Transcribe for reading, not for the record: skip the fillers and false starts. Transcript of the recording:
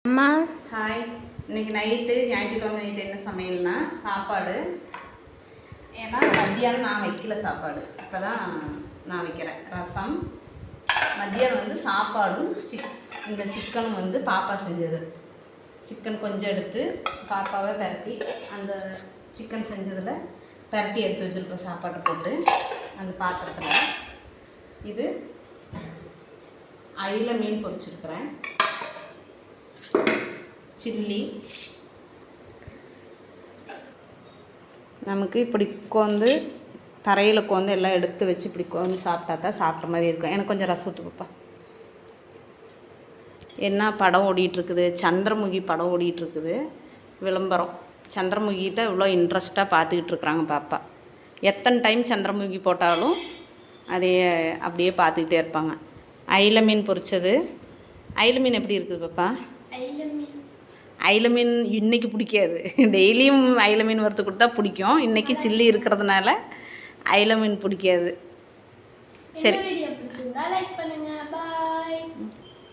அம்மா ஹாய். இன்னைக்கு நைட்டு ஞாயிற்றுக்கிழமை நைட்டு என்ன சமையல்னா சாப்பாடு. ஏன்னா மத்தியானம் நான் வைக்கல சாப்பாடு, இப்போ தான் நான் வைக்கிறேன். ரசம் மத்தியானம் வந்து சாப்பாடும் இந்த சிக்கனும் வந்து பாப்பா செஞ்சது. சிக்கன் கொஞ்சம் எடுத்து பாப்பாவை பரட்டி அந்த சிக்கன் செஞ்சதில் பரட்டி எடுத்து வச்சுருக்கோம் சாப்பாட்டை போட்டு அந்த பாத்திரத்தில். இது அயில மீன் பொரிச்சிருக்கிறேன், சில்லி. நமக்கு இப்படி உட்காந்து தரையில் உட்காந்து எல்லாம் எடுத்து வச்சு இப்படி உட்காந்து சாப்பிட்டா தான் சாப்பிட்ட மாதிரி இருக்கும். எனக்கு கொஞ்சம் ரசம் ஊற்றி வைப்பா. என்ன படம் ஓடிட்டுருக்குது? சந்திரமுகி படம் ஓடிட்டுருக்குது, விளம்பரம். சந்திரமுகிட்ட இவ்வளோ இன்ட்ரெஸ்ட்டாக பார்த்துக்கிட்டு இருக்கிறாங்க பாப்பா. எத்தனை டைம் சந்திரமுகி போட்டாலும் அதையே அப்படியே பார்த்துக்கிட்டே இருப்பாங்க. அயில மீன் பொரிச்சது. அயில மீன் எப்படி இருக்குது பாப்பா? அயில மீன் இன்றைக்கி பிடிக்காது, டெய்லியும் அயில மீன் வறுத்து கொடுத்தா பிடிக்கும். இன்றைக்கி சில்லி இருக்கிறதுனால அயில மீன் பிடிக்காது. சரி, லைக் பண்ணுங்க. பாய்.